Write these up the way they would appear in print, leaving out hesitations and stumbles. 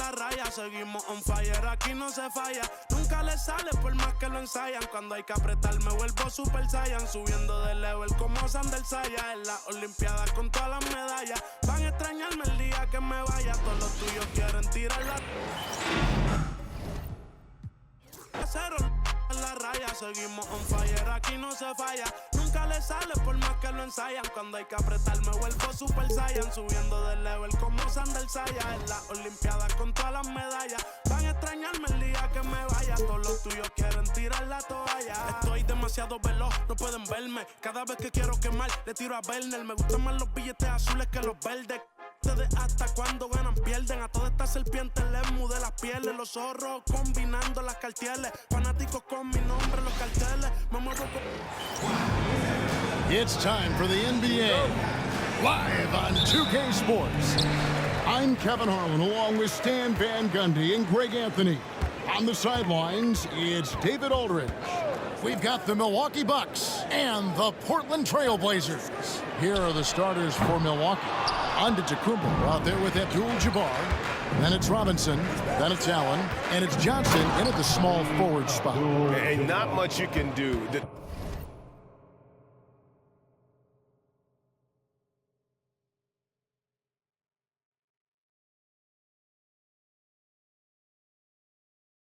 la raya, seguimos on fire, aquí no se falla. Nunca le sale por más que lo ensayan. Cuando hay que apretar me vuelvo super saiyan. Subiendo de level como Sandel Saya. En las olimpiadas con todas las medallas. Van a extrañarme el día que me vaya. Todos los tuyos quieren tirar la... Cero en la raya, seguimos on fire, aquí no se falla. Nunca le sale por más que lo ensayan. Cuando hay que apretar me vuelvo super saiyan. Subiendo de level como Sandel Saya. En las olimpiadas con todas las medallas. Van a extrañarme el día que me vaya. Todos los tuyos quieren tirar la toalla. Estoy demasiado veloz, no pueden verme. Cada vez que quiero quemar, le tiro a Werner. Me gustan más los billetes azules que los verdes. Hasta cuando ganan pierden. A todas estas serpientes les mudé las pieles. Los zorros combinando las cartieles. Fanáticos con mi nombre los carteles. Me muevo con... It's time for the NBA live on 2K Sports. I'm Kevin Harlan along with Stan Van Gundy and Greg Anthony. On the sidelines, it's David Aldridge. We've got the Milwaukee Bucks and the Portland Trailblazers. Here are the starters for Milwaukee. Antetokounmpo out there with Abdul Jabbar. Then it's Robertson. Then it's Allen. And it's Johnson in at the small forward spot. And not much you can do.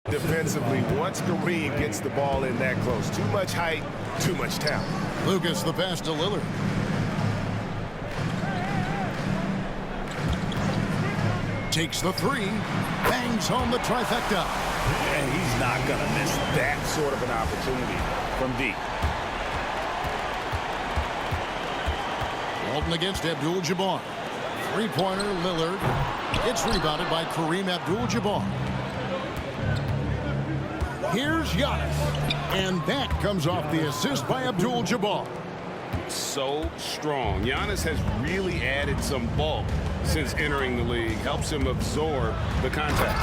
Defensively, once Kareem gets the ball in that close. Too much height, too much talent. Lucas the pass to Lillard. Takes the three, bangs home the trifecta. And he's not going to miss that sort of an opportunity from deep. Walton against Abdul Jabbar. Three-pointer, Lillard. It's rebounded by Kareem Abdul-Jabbar. Here's Giannis. And that comes off the assist by Abdul-Jabbar. So strong. Giannis has really added some bulk since entering the league. Helps him absorb the contact.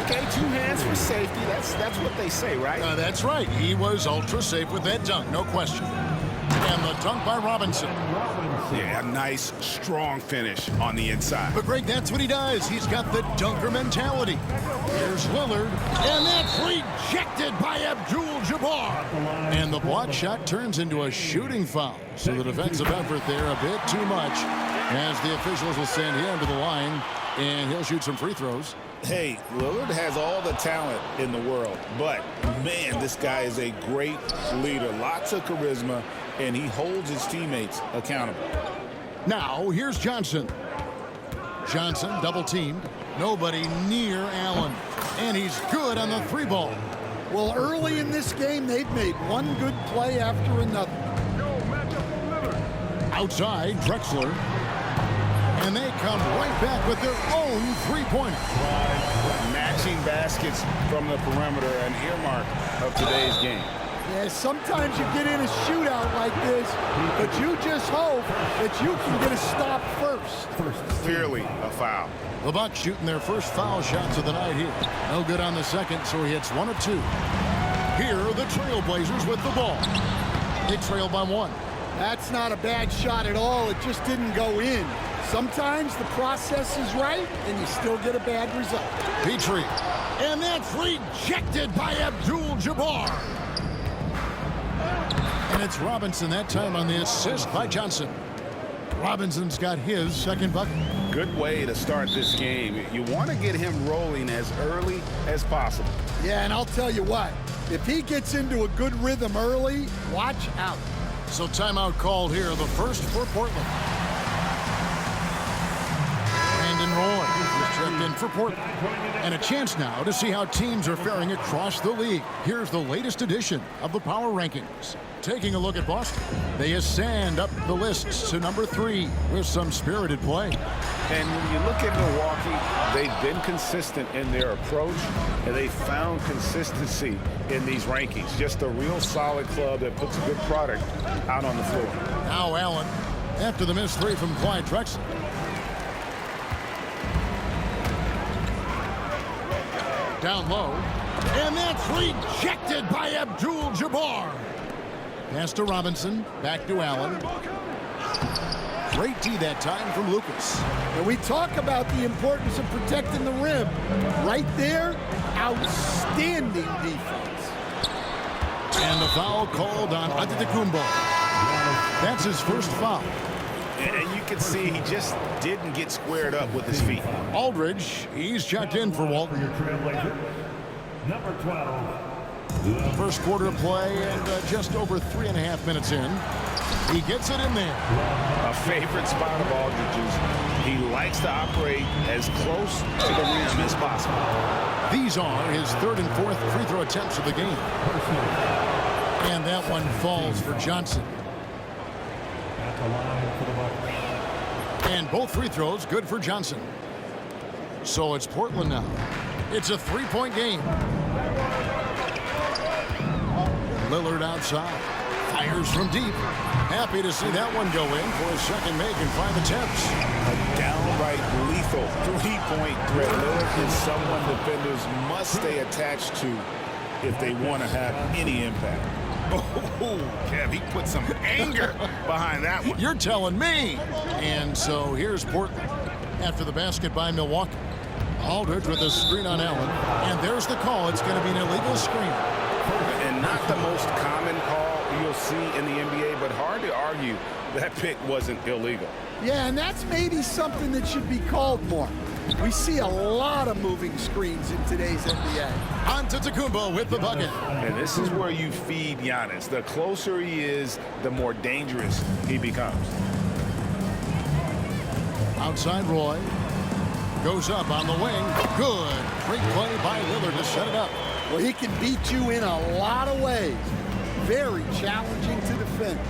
Okay, 2 hands for safety. That's what they say, right? That's right. He was ultra safe with that dunk, no question. And the dunk by Robinson. Yeah, a nice, strong finish on the inside. But Greg, that's what he does. He's got the dunker mentality. Here's Lillard, and that's rejected by Abdul-Jabbar. And the block shot turns into a shooting foul. So the defensive effort there a bit too much, as the officials will send him to the line, and he'll shoot some free throws. Hey, Lillard has all the talent in the world, but, man, this guy is a great leader. Lots of charisma, and he holds his teammates accountable. Now, here's Johnson. Johnson double-teamed. Nobody near Allen. And he's good on the three ball. Well, early in this game, they've made one good play after another. Outside, Drexler. And they come right back with their own three-pointer. Matching baskets from the perimeter, an earmark of today's game. Yeah, sometimes you get in a shootout like this, but you just hope that you can get a stop first. Clearly a foul. The Bucks shooting their first foul shots of the night here. No good on the second, so he hits 1 of 2. Here are the Trailblazers with the ball. They trail by 1. That's not a bad shot at all. It just didn't go in. Sometimes the process is right, and you still get a bad result. Petrie. And that's rejected by Abdul-Jabbar. And it's Robinson that time on the assist by Johnson. Robinson's got his second bucket. Good way to start this game. You want to get him rolling as early as possible. Yeah, and I'll tell you what, if he gets into a good rhythm early, watch out. So timeout called here, the first for Portland. Brandon Roy is checked in for Portland. And a chance now to see how teams are faring across the league. Here's the latest edition of the Power Rankings. Taking a look at Boston, they ascend up the lists to number 3 with some spirited play. And when you look at Milwaukee, they've been consistent in their approach, and they found consistency in these rankings. Just a real solid club that puts a good product out on the floor. Now Allen, after the missed 3 from Clyde Drexler. Down low, and that's rejected by Abdul-Jabbar. Pass to Robinson, back to Allen. Great D that time from Lucas. And we talk about the importance of protecting the rim. Right there, outstanding defense. And the foul called on Antetokounmpo. That's his first foul. And you can see he just didn't get squared up with his feet. Aldridge, he's checked in for Walton. Number 12. First quarter play and just over 3.5 minutes in. He gets it in there. A favorite spot of Aldridge's. He likes to operate as close to the rim as possible. These are his third and fourth free throw attempts of the game. And that one falls for Johnson. At the line for the Bucks. And both free throws good for Johnson. So it's Portland now. It's a 3-point game. Lillard outside. Fires from deep. Happy to see that one go in for a second make in 5 attempts. A downright lethal three-point threat. Lillard is someone defenders must stay attached to if they want to have any impact. Oh, Kev, he put some anger behind that one. You're telling me. And so here's Portland after the basket by Milwaukee. Aldridge with a screen on Allen. And there's the call. It's going to be an illegal screen. And not the most common call you'll see in the NBA, but hard to argue that pick wasn't illegal. Yeah, and that's maybe something that should be called more. We see a lot of moving screens in today's NBA. Antetokounmpo with the bucket. And this is where you feed Giannis. The closer he is, the more dangerous he becomes. Outside Roy. Goes up on the wing. Good. Great play by Lillard to set it up. Well, he can beat you in a lot of ways. Very challenging to defend.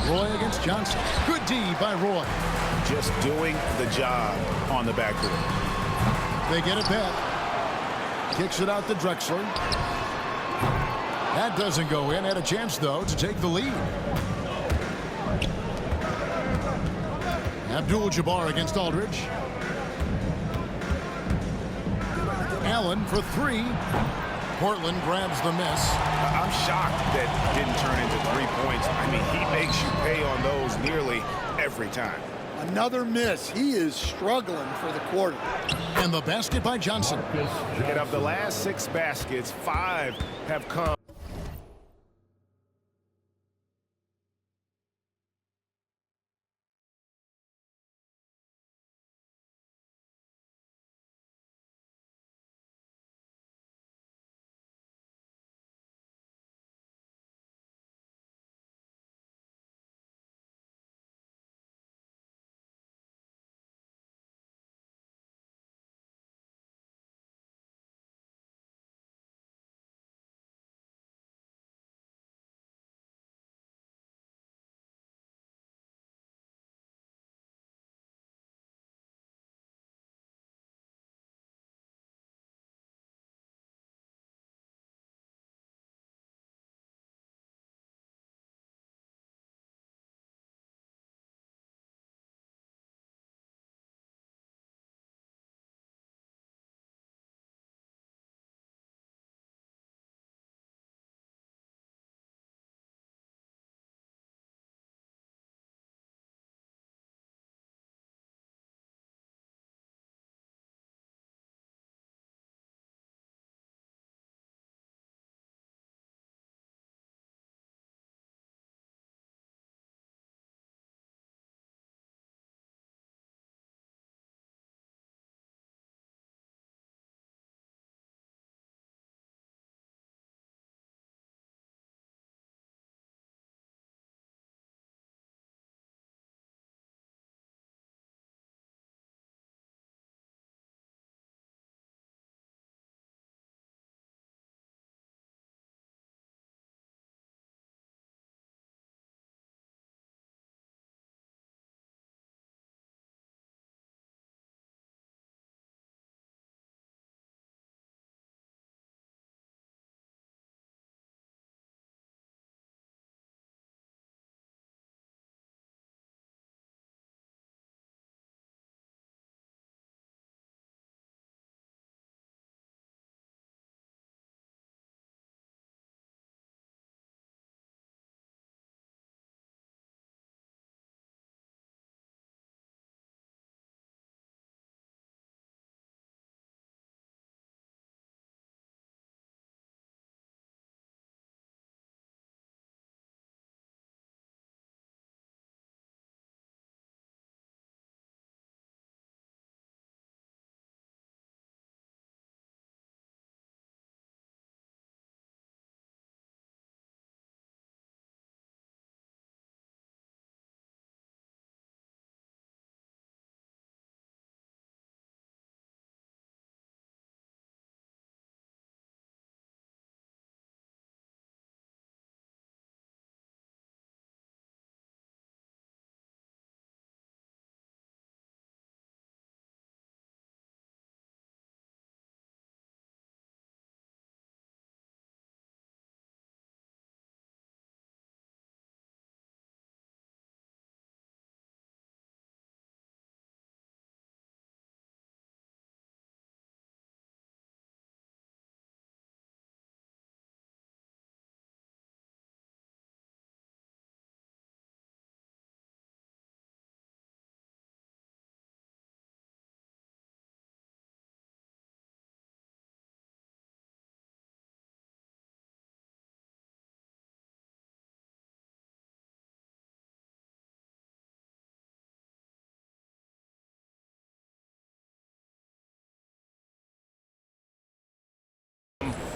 Roy against Johnson. Good D by Roy. Just doing the job on the backcourt. They get it back. Kicks it out to Drexler. That doesn't go in. Had a chance, though, to take the lead. Abdul Jabbar against Aldridge. Allen for 3. Portland grabs the miss. I'm shocked that didn't turn into 3 points. I mean, he makes you pay on those nearly every time. Another miss. He is struggling for the quarter. And the basket by Johnson. And of the last 6 baskets, 5 have come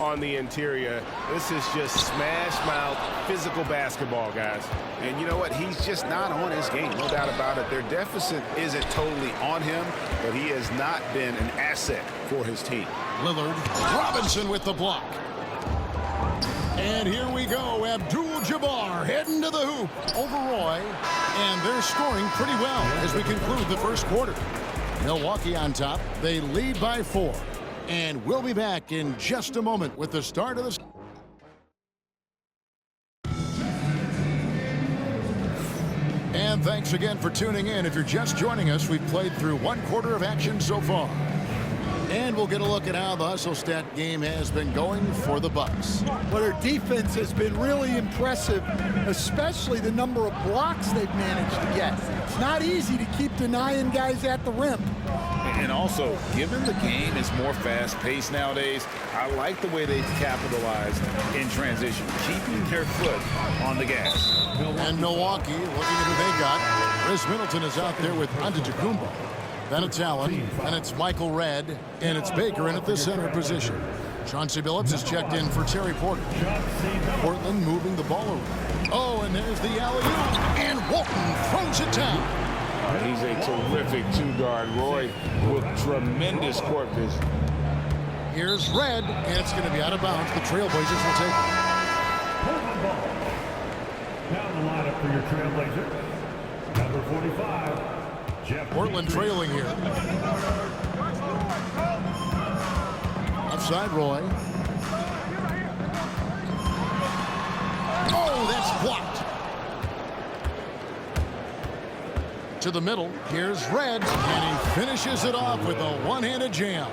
on the interior. This is just smash mouth physical basketball, guys. And you know what? He's just not on his game, no doubt about it. Their deficit isn't totally on him, but he has not been an asset for his team. Lillard, Robertson with the block. And here we go, Abdul-Jabbar heading to the hoop over Roy. And they're scoring pretty well as we conclude the first quarter. Milwaukee on top. They lead by 4. And we'll be back in just a moment with the start of the... And thanks again for tuning in. If you're just joining us, we've played through 1 quarter of action so far. And we'll get a look at how the hustle stat game has been going for the Bucks. Well, their defense has been really impressive, especially the number of blocks they've managed to get. It's not easy to keep denying guys at the rim. And also, given the game is more fast-paced nowadays, I like the way they've capitalized in transition, keeping their foot on the gas. And Milwaukee, looking at who they got. Khris Middleton is out there with Antetokounmpo. Then it's Allen, and it's Michael Redd, and it's Baker in at the center position. Chauncey Billups is checked in for Terry Porter. Portland moving the ball around. Oh, and there's the alley-oop, and Walton throws it down. He's a terrific 2-guard. Roy with tremendous court vision. Here's Redd, and it's going to be out of bounds. The Trailblazers will take it. Portland ball. Down the lineup for your Trailblazers. Number 45. Portland trailing here. Offside Roy. Oh, that's blocked. To the middle. Here's Redd, and he finishes it off with a one-handed jam.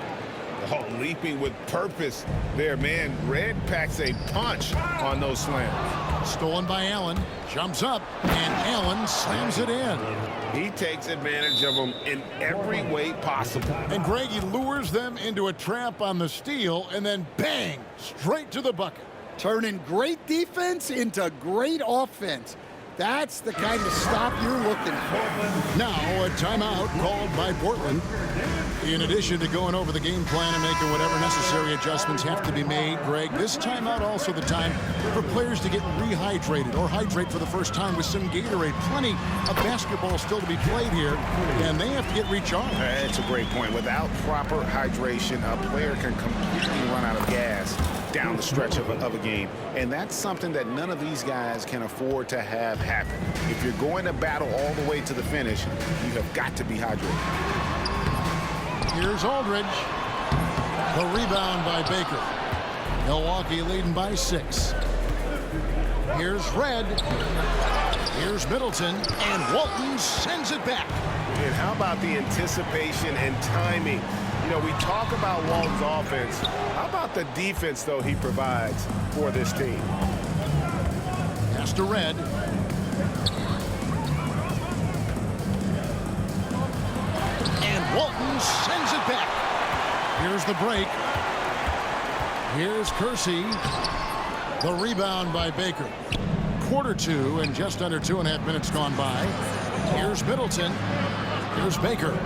Oh, leaping with purpose there, man. Redd packs a punch on those slams. Stolen by Allen. Jumps up, and Allen slams it in. He takes advantage of them in every way possible. And Greg, he lures them into a trap on the steal, and then bang, straight to the bucket. Turning great defense into great offense. That's the kind of stop you're looking for. Now a timeout called by Portland. In addition to going over the game plan and making whatever necessary adjustments have to be made, Greg, this timeout also the time for players to get rehydrated or hydrate for the first time with some Gatorade. Plenty of basketball still to be played here, and they have to get recharged. That's a great point. Without proper hydration, a player can completely run out of gas down the stretch of a game. And that's something that none of these guys can afford to have happen. If you're going to battle all the way to the finish, you have got to be hydrated. Here's Aldridge. The rebound by Baker. Milwaukee leading by 6. Here's Redd. Here's Middleton. And Walton sends it back. And how about the anticipation and timing? You know, we talk about Walton's offense. How about the defense, though, he provides for this team? Pass to Redd. And Walton sends it back. Here's the break. Here's Kersey. The rebound by Baker. Quarter 2 and just under 2.5 minutes gone by. Here's Middleton. Here's Baker.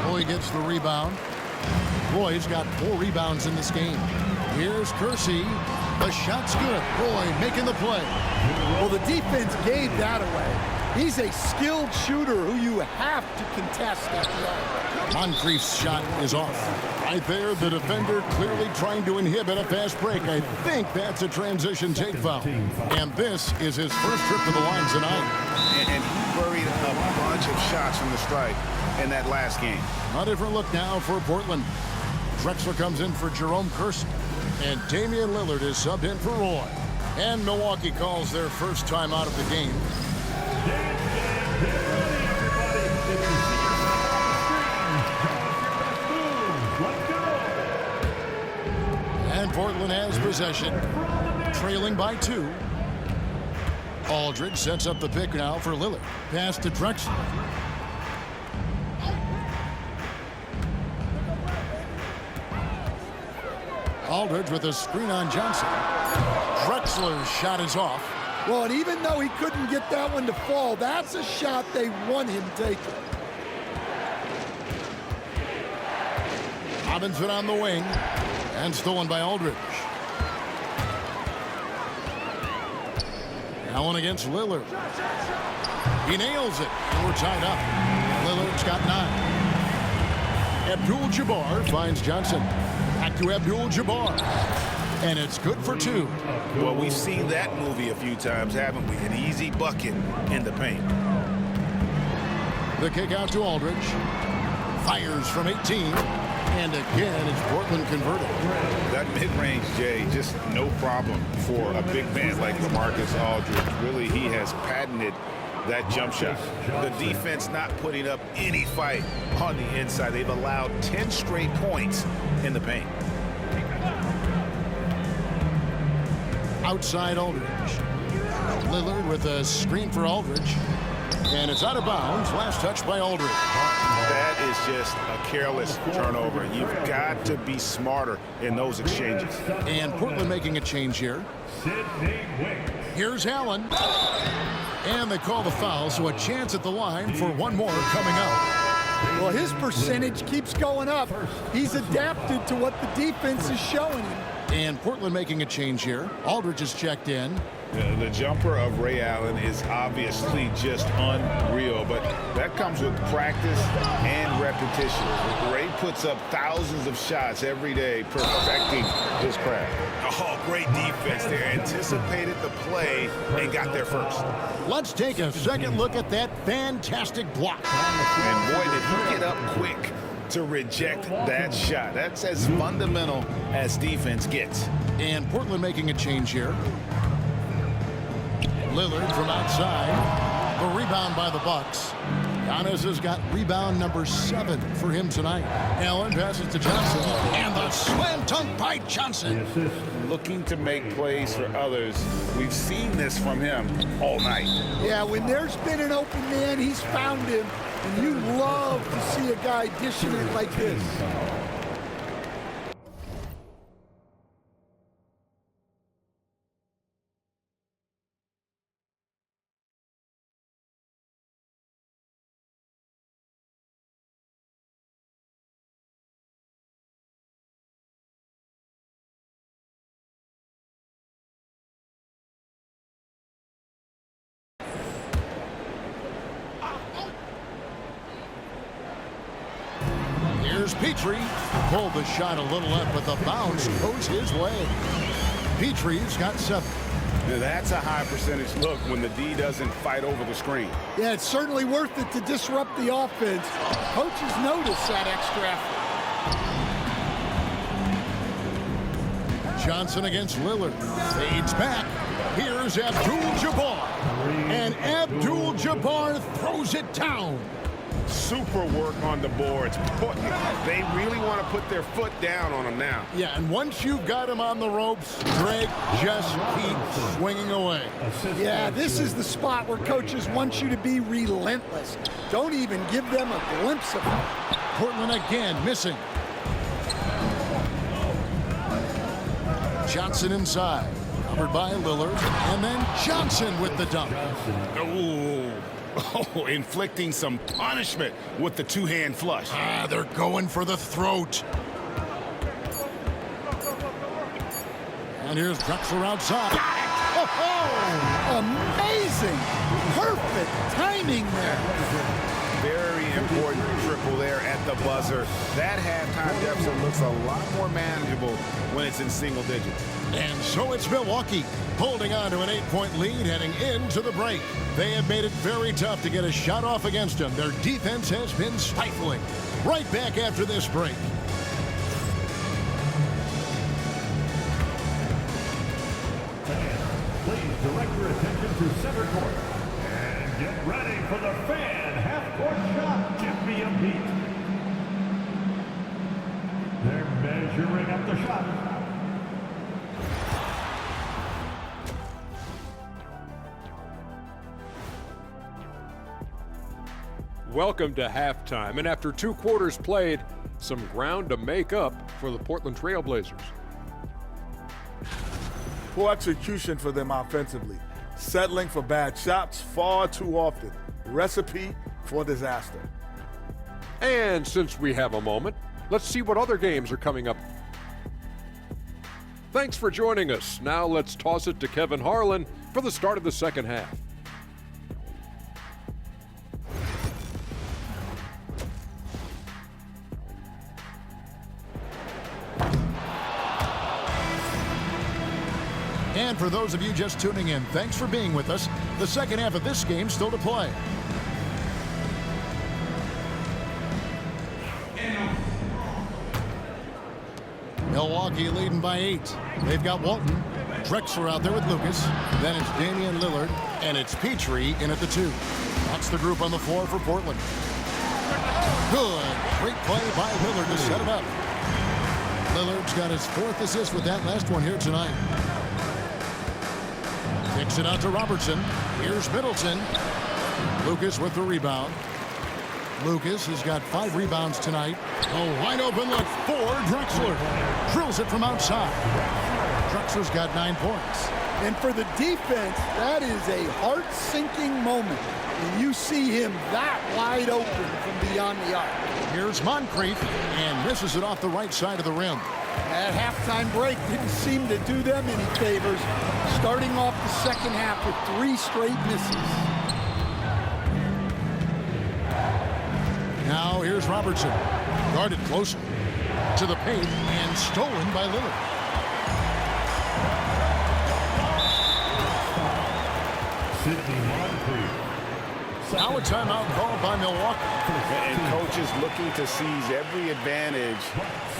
Roy gets the rebound. Roy's got 4 rebounds in this game. Here's Kersey. The shot's good. Roy making the play. Well, the defense gave that away. He's a skilled shooter who you have to contest at the arc. Monkliff's shot is off. Right there, the defender clearly trying to inhibit a fast break. I think that's a transition take foul. And this is his first trip to the line tonight. And he buried a bunch of shots from the strike in that last game. A different look now for Portland. Drexler comes in for Jerome Kersey. And Demian Lillard is subbed in for Roy. And Milwaukee calls their first time out of the game. And Portland has possession, trailing by 2. Aldridge sets up the pick now for Lillard. Pass to Drexler. Aldridge with a screen on Johnson. Drexler's shot is off. Well, and even though he couldn't get that one to fall, that's a shot they want him taking. Robinson on the wing. And stolen by Aldridge. Allen against Lillard. He nails it. And we're tied up. Lillard's got 9. Abdul-Jabbar finds Johnson. Back to Abdul-Jabbar. And it's good for 2. Well, we've seen that movie a few times, haven't we? An easy bucket in the paint. The kick out to Aldridge. Fires from 18. And again, it's Portland converted. That mid-range, Jay, just no problem for a big man like LaMarcus Aldridge. Really, he has patented that jump shot. The defense not putting up any fight on the inside. They've allowed 10 straight points in the paint. Outside Aldridge. Lillard with a screen for Aldridge. And it's out of bounds. Last touch by Aldridge. That is just a careless turnover. You've got to be smarter in those exchanges. And Portland making a change here. Here's Allen. And they call the foul, so a chance at the line for one more coming up. Well, his percentage keeps going up. He's adapted to what the defense is showing him. And Portland making a change here. Aldridge is checked in. The jumper of Ray Allen is obviously just unreal, but that comes with practice and repetition. Ray puts up thousands of shots every day, perfecting his craft. Oh, great defense there. Anticipated the play and got there first. Let's take a second look at that fantastic block. And boy, did he get up quick to reject that shot. That's as fundamental as defense gets. And Portland making a change here. Lillard from outside. The rebound by the Bucks. Giannis has got rebound number 7 for him tonight. Allen passes to Johnson. And the slam dunk by Johnson. Looking to make plays for others. We've seen this from him all night. Yeah, when there's been an open man, he's found him. And you love to see a guy dishing it like this. Here's Petrie. Pulled the shot a little up, but the bounce goes his way. Petrie's got 7. That's a high percentage look when the D doesn't fight over the screen. Yeah, it's certainly worth it to disrupt the offense. Coaches notice that extra effort. Johnson against Lillard. Fades back. Here's Abdul-Jabbar. And Abdul-Jabbar throws it down. Super work on the boards. They really want to put their foot down on him now. Yeah, and once you've got him on the ropes, Greg just keeps swinging away. Yeah, this is the spot where coaches want you to be relentless. Don't even give them a glimpse of it. Portland again missing. Johnson inside. Covered by Lillard. And then Johnson with the dunk. Oh, inflicting some punishment with the two-hand flush. They're going for the throat. And here's Drexler outside. Oh, amazing. Perfect timing there. Very important triple there at the buzzer. That halftime deficit looks a lot more manageable when it's in single digits. And so it's Milwaukee holding on to an 8-point lead heading into the break. They have made it very tough to get a shot off against them. Their defense has been stifling. Right back after this break. Please direct your attention to center court. And get ready for the fan half-court shot. Give me a beat. They're measuring up the shot. Welcome to halftime, and after 2 quarters played, some ground to make up for the Portland Trailblazers. Poor execution for them offensively. Settling for bad shots far too often. Recipe for disaster. And since we have a moment, Let's see what other games are coming up. Thanks for joining us. Now let's toss it to Kevin Harlan for the start of the second half. And for those of you just tuning in, thanks for being with us. The second half of this game still to play. Milwaukee leading by 8. They've got Walton, Drexler out there with Lucas. Then it's Demian, Lillard, and it's Petrie in at the 2. That's the group on the floor for Portland. Good. Great play by Lillard to set it up. Lillard's got his 4th assist with that last one here tonight. Kicks it out to Robertson. Here's Middleton. Lucas with the rebound. Lucas has got 5 rebounds tonight. A wide open look for Drexler. Drills it from outside. Drexler's got 9 points. And for the defense, that is a heart-sinking moment when you see him that wide open from beyond the arc. Here's Monkliff, and misses it off the right side of the rim. That halftime break didn't seem to do them any favors, starting off the second half with 3 straight misses. Now here's Robertson, guarded closer to the paint and stolen by Lillard. Now a timeout called by Milwaukee. And coaches looking to seize every advantage,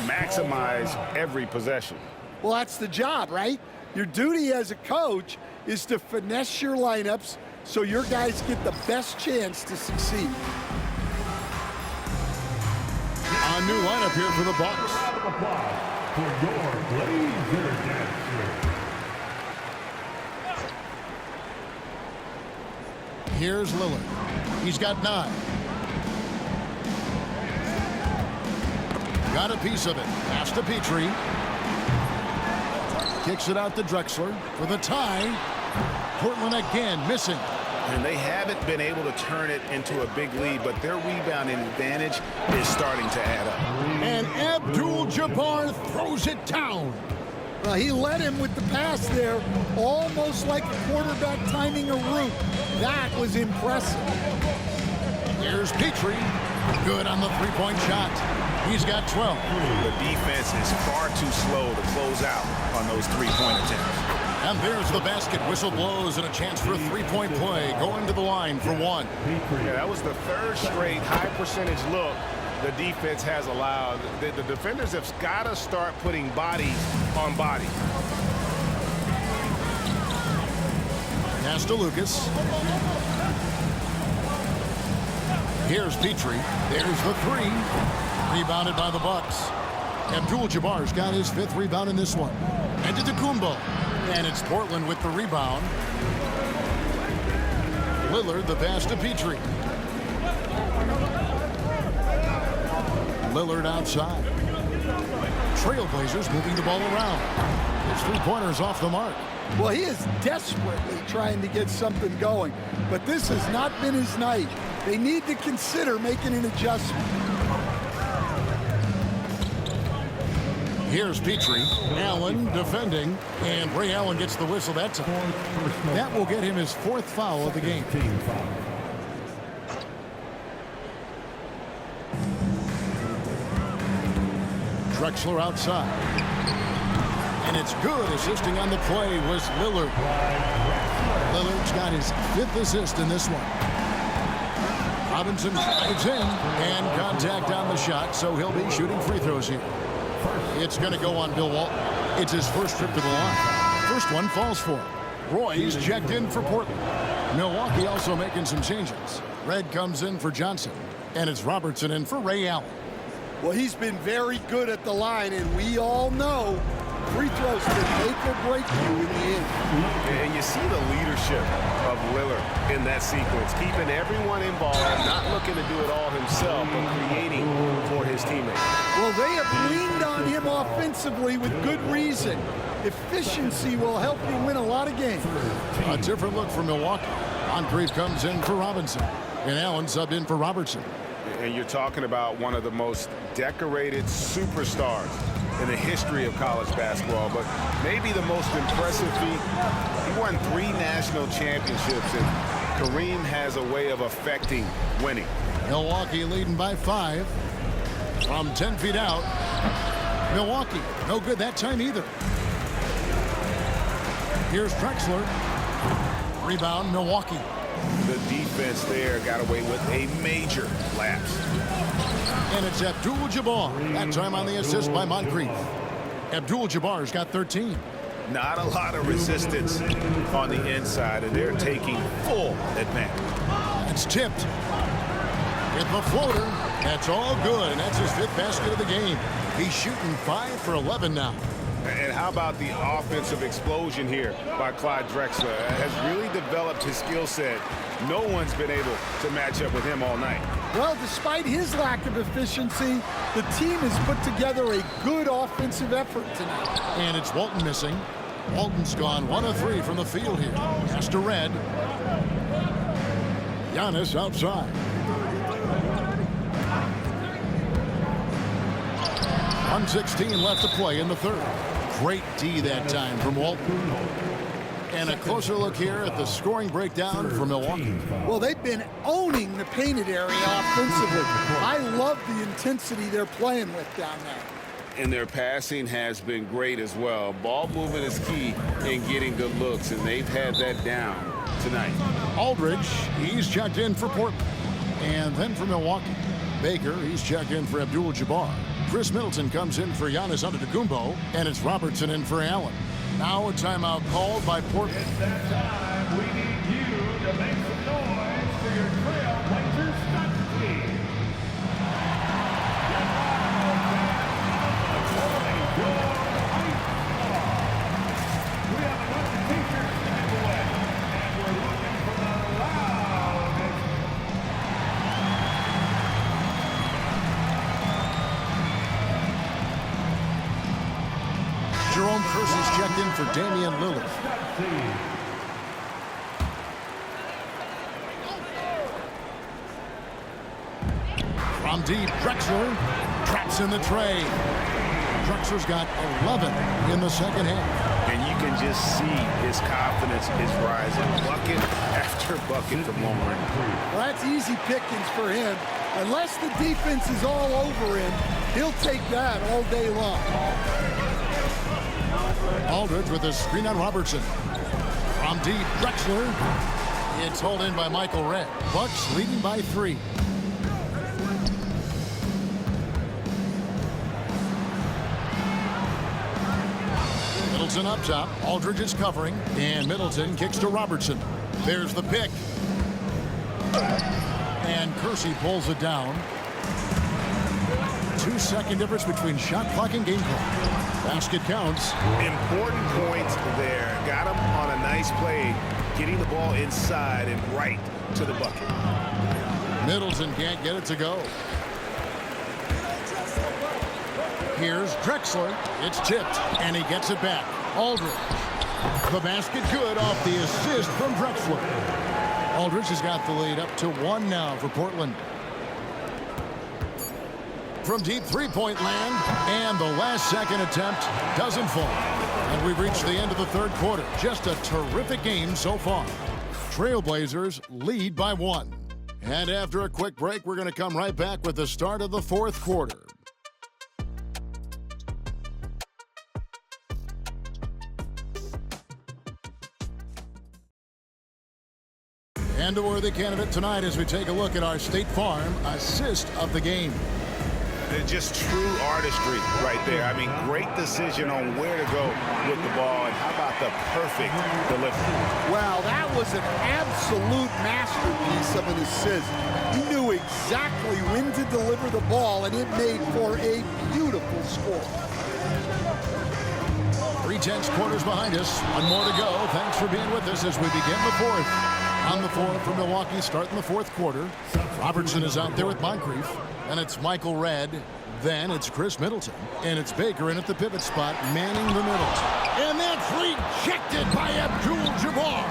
maximize every possession. Well, that's the job, right? Your duty as a coach is to finesse your lineups so your guys get the best chance to succeed. A new lineup here for the Bucks. For your Blazer dancer. Here's Lillard. He's got 9. Got a piece of it. Pass to Petrie. Kicks it out to Drexler for the tie. Portland again missing. And they haven't been able to turn it into a big lead, but their rebounding advantage is starting to add up. And Abdul Jabbar throws it down. Well, he led him with the pass there, almost like a quarterback timing a route. That was impressive. Here's Petrie. Good on the 3-point shot. He's got 12. The defense is far too slow to close out on those 3-point attempts. And there's the basket. Whistle blows and a chance for a 3-point play. Going to the line for 1. Yeah, that was the 3rd straight high percentage look the defense has allowed. The defenders have got to start putting body on body. Pass to Lucas. Here's Petrie. There's the 3. Rebounded by the Bucks. Abdul Jabbar's got his 5th rebound in this one. Antetokounmpo. And it's Portland with the rebound. Lillard the pass to Petrie. Lillard outside. Trailblazers moving the ball around. His 3-pointers off the mark. Well, he is desperately trying to get something going, but this has not been his night. They need to consider making an adjustment. Here's Petrie. Allen defending, and Ray Allen gets the whistle that time. That will get him his 4th foul of the game. Drexler outside. And it's good. Assisting on the play was Lillard. Lillard's got his 5th assist in this one. Robinson drives in, and contact on the shot, so he'll be shooting free throws here. It's going to go on Bill Walton. It's his first trip to the line. First one falls for him. Roy's checked in for Portland. Milwaukee also making some changes. Red comes in for Johnson, and it's Robertson in for Ray Allen. Well, he's been very good at the line, and we all know free throws can make or break you in the end. And you see the leadership of Lillard in that sequence, keeping everyone involved, not looking to do it all himself, but creating for his teammates. Well, they have leaned on him offensively with good reason. Efficiency will help you win a lot of games. A different look for Milwaukee. Monkliff comes in for Robinson, and Allen subbed in for Robertson. and you're talking about one of the most decorated superstars in the history of college basketball, but maybe the most impressive feat. He won 3 national championships, and Kareem has a way of affecting winning. Milwaukee leading by 5 from 10 feet out. Milwaukee, no good that time either. Here's Drexler. Rebound, Milwaukee. The defense there got away with a major lapse. And it's Abdul Jabbar. That time on the assist by Monkliff. Abdul Jabbar's got 13. Not a lot of resistance on the inside, and they're taking full advantage. It's tipped. Get the floater. That's all good, and that's his 5th basket of the game. He's shooting 5 for 11 now. And how about the offensive explosion here by Clyde Drexler? Has really developed his skill set. No one's been able to match up with him all night. Well, despite his lack of efficiency, the team has put together a good offensive effort tonight. And it's Walton missing. Walton's gone 1 of 3 from the field here. Pass to Red. Giannis outside. 1:16 left to play in the 3rd. Great D that time from Walton. And a closer look here at the scoring breakdown for Milwaukee. Well, they've been owning the painted area offensively. I love the intensity they're playing with down there. And their passing has been great as well. Ball movement is key in getting good looks, and they've had that down tonight. Aldridge, he's checked in for Portland. And then for Milwaukee, Baker, he's checked in for Abdul Jabbar. Khris Middleton comes in for Giannis Antetokounmpo, and it's Robertson in for Allen. Now a timeout called by Portland. It's that time. We need you to make some noise for your Trailblazers stunt team. We have a bunch of t-shirts to give away, and we're looking for the loudest. Jerome Khris is checked in for Demian Lillard. From deep, Drexler traps in the tray. Drexler's got 11 in the 2nd half. And you can just see his confidence is rising. Bucket after bucket from long range. Well, that's easy pickings for him. Unless the defense is all over him, he'll take that all day long. Aldridge with a screen on Robertson. From deep, Drexler. It's hauled in by Michael Red. Bucks leading by 3. Middleton up top. Aldridge is covering. And Middleton kicks to Robertson. There's the pick. And Kersey pulls it down. 2-second difference between shot clock and game clock. Basket counts. Important points there. Got him on a nice play, getting the ball inside and right to the bucket. Middleton can't get it to go. Here's Drexler. It's tipped, and he gets it back. Aldridge. The basket good off the assist from Drexler. Aldridge has got the lead up to 1 now for Portland. From deep 3-point land, and the last second attempt doesn't fall. And we've reached the end of the 3rd quarter. Just a terrific game so far. Trailblazers lead by 1. And after a quick break, we're going to come right back with the start of the 4th quarter. And a worthy candidate tonight as we take a look at our State Farm assist of the game. Just true artistry right there. I mean, great decision on where to go with the ball, and how about the perfect delivery? Wow, that was an absolute masterpiece of an assist. He knew exactly when to deliver the ball, and it made for a beautiful score. 3/10 quarters behind us. 1 more to go. Thanks for being with us as we begin the 4th. On the 4th for Milwaukee, starting the 4th quarter. Robertson is out there with Monkliff. And it's Michael Red. Then it's Khris Middleton. And it's Baker in at the pivot spot, manning the middle. And that's rejected by Abdul Jabbar.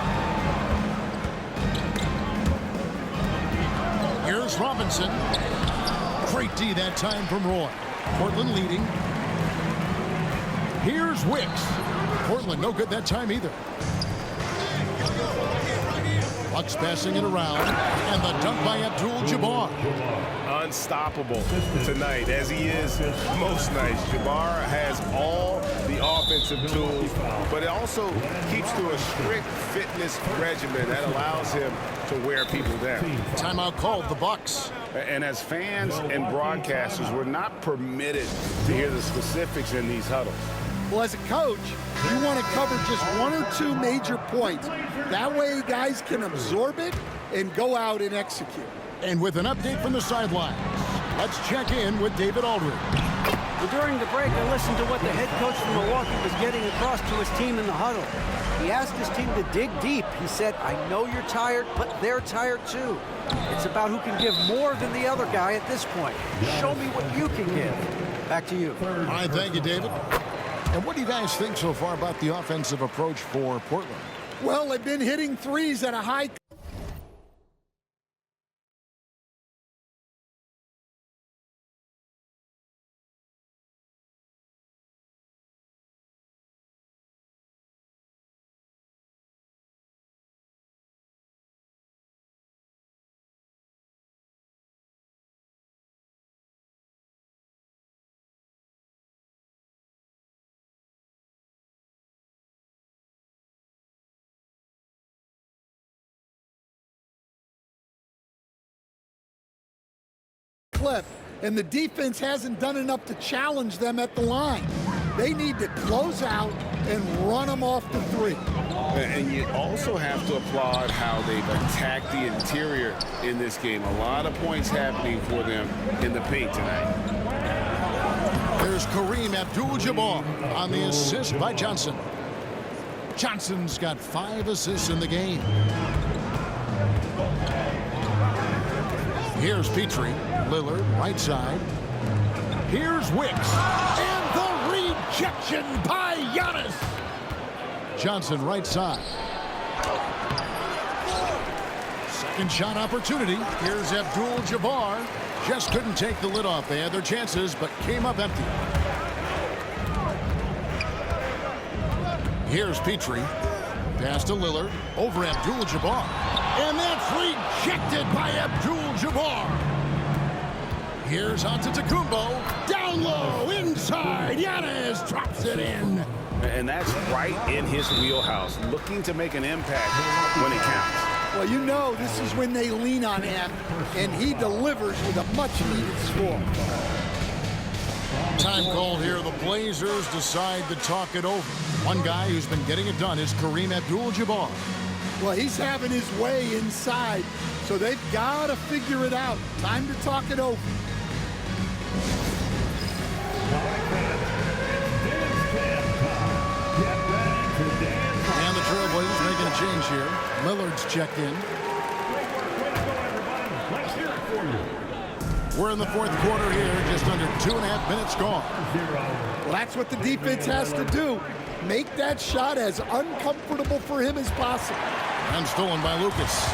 Here's Robertson. Great D that time from Roy. Portland leading. Here's Wicks. Portland no good that time either. Bucks passing it around, and the dunk by Abdul Jabbar. Unstoppable tonight, as he is most nights. Jabbar has all the offensive tools, but it also keeps to a strict fitness regimen that allows him to wear people down. Timeout called, the Bucks. And as fans and broadcasters, we're not permitted to hear the specifics in these huddles. Well, as a coach, you want to cover just one or two major points. That way guys can absorb it and go out and execute. And with an update from the sidelines, let's check in with David Aldridge. Well, during the break, I listened to what the head coach from Milwaukee was getting across to his team in the huddle. He asked his team to dig deep. He said, I know you're tired, but they're tired too. It's about who can give more than the other guy at this point. Show me what you can give. Back to you. All right, thank you, David. And what do you guys think so far about the offensive approach for Portland? Well, they've been hitting threes at a high. Clip, and the defense hasn't done enough to challenge them at the line. They need to close out and run them off the three. And you also have to applaud how they've attacked the interior in this game. A lot of points happening for them in the paint tonight. There's Kareem Abdul-Jabbar on the assist by Johnson. Johnson's got 5 assists in the game. Here's Petrie. Lillard, right side. Here's Wicks. And the rejection by Giannis. Johnson, right side. Second shot opportunity. Here's Abdul-Jabbar. Just couldn't take the lid off. They had their chances, but came up empty. Here's Petrie. Pass to Lillard. Over Abdul-Jabbar. And that's rejected by Abdul-Jabbar. Here's Antetokounmpo. Down low, inside. Giannis drops it in. And that's right in his wheelhouse, looking to make an impact when it counts. Well, you know this is when they lean on him, and he delivers with a much-needed score. Time called here. The Blazers decide to talk it over. One guy who's been getting it done is Kareem Abdul-Jabbar. Well, he's having his way inside, so they've got to figure it out. Time to talk it over. And the Trailblazers making a change here. Lillard's checked in. We're in the fourth quarter here, just under 2.5 minutes gone. Well, that's what the defense has to do. Make that shot as uncomfortable for him as possible. And stolen by Lucas.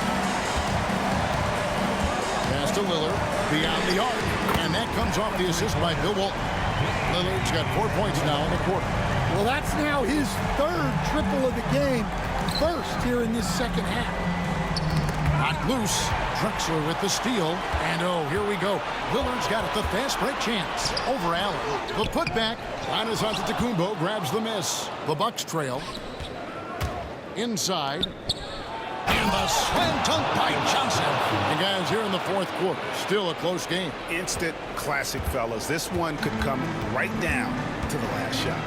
Pass to Lillard, beyond the arc, and that comes off the assist by Bill Walton. Lillard's got 4 points now in the quarter. Well, that's now his third triple of the game, first here in this second half. Not loose. Drexler with the steal. And oh, here we go. Lillard's got it. The fast break chance. Over Allen. The putback. Giannis Antetokounmpo grabs the miss. The Bucks trail. Inside. And the slam dunk by Johnson. And guys, here in the fourth quarter, still a close game. Instant classic, fellas. This one could come right down to the last shot.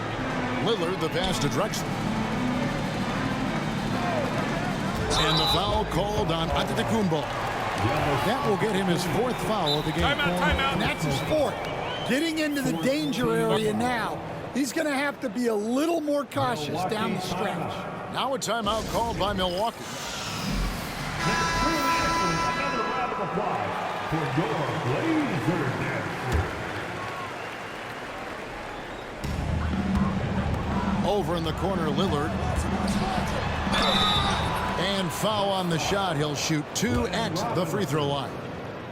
Lillard, the pass to Drexler. And the foul called on Antetokounmpo. That will get him his 4th foul of the game. Timeout. And that's his 4th. Getting into the danger area now. He's going to have to be a little more cautious down the stretch. Now a timeout called by Milwaukee. Another round of applause for your Blazers. Over in the corner, Lillard. And foul on the shot. He'll shoot 2 at the free throw line.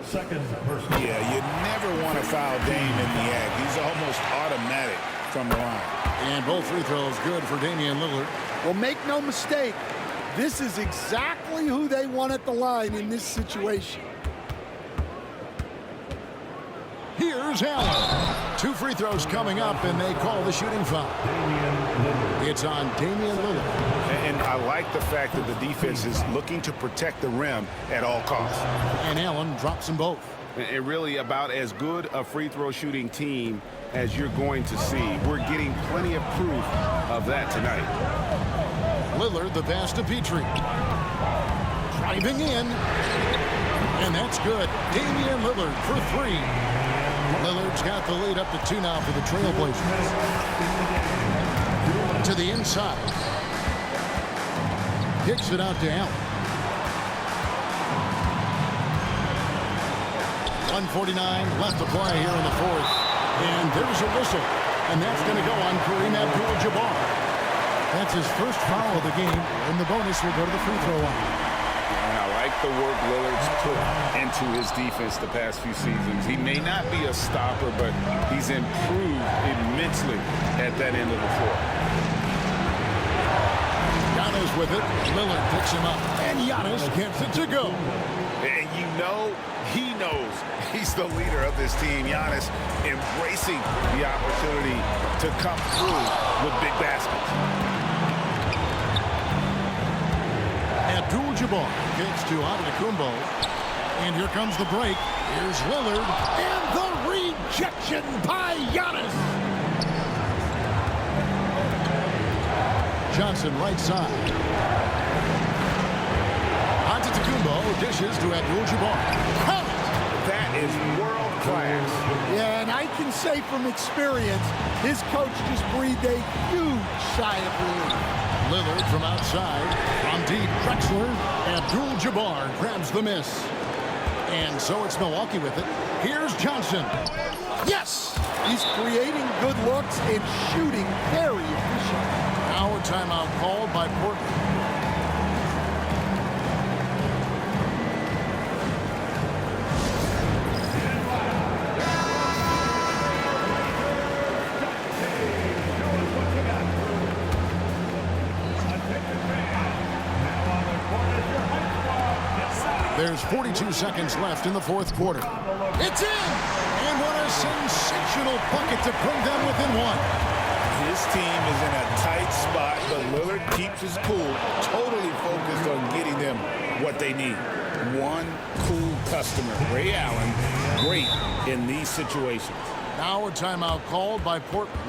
Second personal. Yeah, you never want to foul Dame in the act. He's almost automatic from the line. And both free throws good for Damian Lillard. Well, make no mistake, this is exactly who they want at the line in this situation. Here's Allen. 2 free throws coming up, and they call the shooting foul. It's on Damian Lillard. And I like the fact that the defense is looking to protect the rim at all costs. And Allen drops them both. And really about as good a free throw shooting team as you're going to see. We're getting plenty of proof of that tonight. Lillard, the pass to Petrie. Driving in. And that's good. Damian Lillard for 3. Lillard's got the lead up to 2 now for the Trailblazers. To the inside. Kicks it out to Allen. 1:49 left to play here in the 4th. And there's a whistle. And that's going to go on Kareem Abdul-Jabbar. That's his first foul of the game. And the bonus will go to the free throw line. And I like the work Lillard's put into his defense the past few seasons. He may not be a stopper, but he's improved immensely at that end of the floor. Giannis with it. Lillard picks him up. And Giannis gets it to go. And you know, he knows he's the leader of this team. Giannis embracing the opportunity to come through with big baskets. Abdul-Jabbar gets to Antetokounmpo. And here comes the break. Here's Lillard. And the rejection by Giannis. Johnson right side. Antetokounmpo dishes to Abdul-Jabbar. That is world class. Yeah, and I can say from experience, his coach just breathed a huge sigh of relief. Lillard from outside. From deep, Drexler. Abdul-Jabbar grabs the miss. And so it's Milwaukee with it. Here's Johnson. Yes! He's creating good looks and shooting very efficient. Now a timeout called by Portland. There's 42 seconds left in the 4th quarter. It's in! And what a sensational bucket to bring them within 1. His team is in a tight spot, but Lillard keeps his cool, totally focused on getting them what they need. One cool customer, Ray Allen, great in these situations. Now a timeout called by Portland.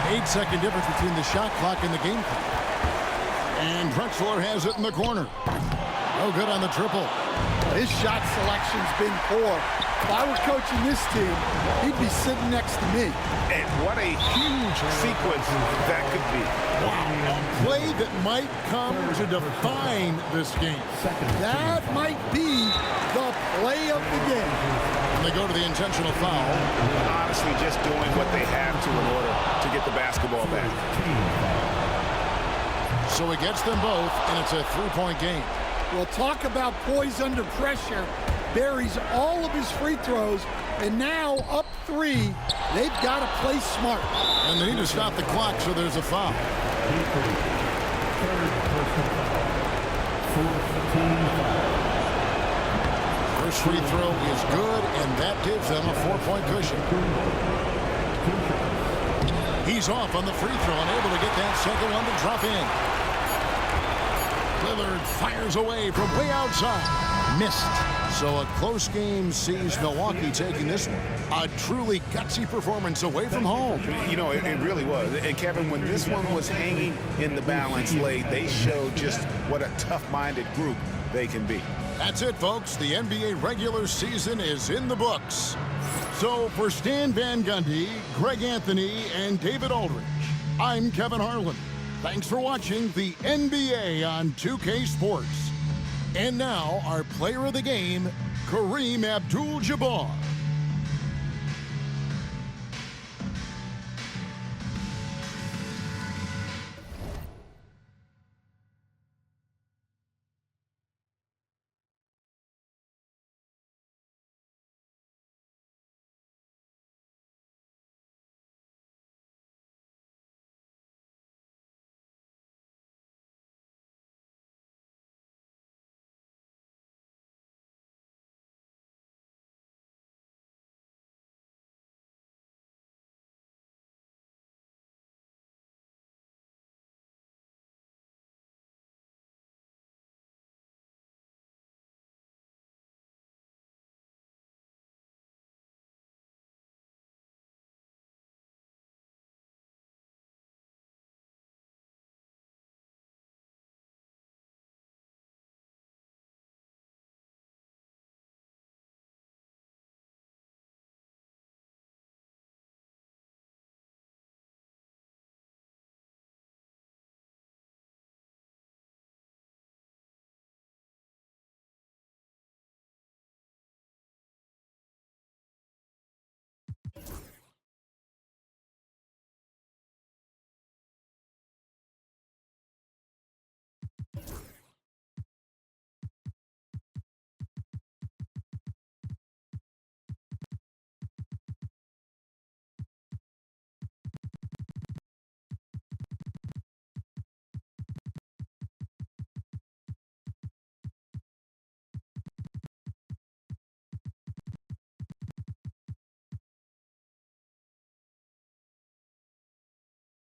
Eight-second difference between the shot clock and the game clock. And Drexler has it in the corner. No good on the triple. His shot selection's been poor. If I were coaching this team, he'd be sitting next to me. And what a huge sequence that could be. Wow, a play that might come to define this game. That might be the play of the game. And they go to the intentional foul. Honestly, just doing what they have to in order to get the basketball back. So he gets them both, and it's a 3-point game. We'll talk about poise under pressure. Buries all of his free throws, and now up 3. They've got to play smart. And they need to stop the clock, so there's a foul. First free throw is good, and that gives them a 4-point cushion. He's off on the free throw and able to get that second one to drop in. Lillard fires away from way outside. Missed. So a close game sees Milwaukee taking this one. A truly gutsy performance away from home. You know, it really was. And Kevin, when this one was hanging in the balance late, they showed just what a tough-minded group they can be. That's it, folks. The NBA regular season is in the books. So for Stan Van Gundy, Greg Anthony, and David Aldridge, I'm Kevin Harlan. Thanks for watching the NBA on 2K Sports. And now, our player of the game, Kareem Abdul-Jabbar.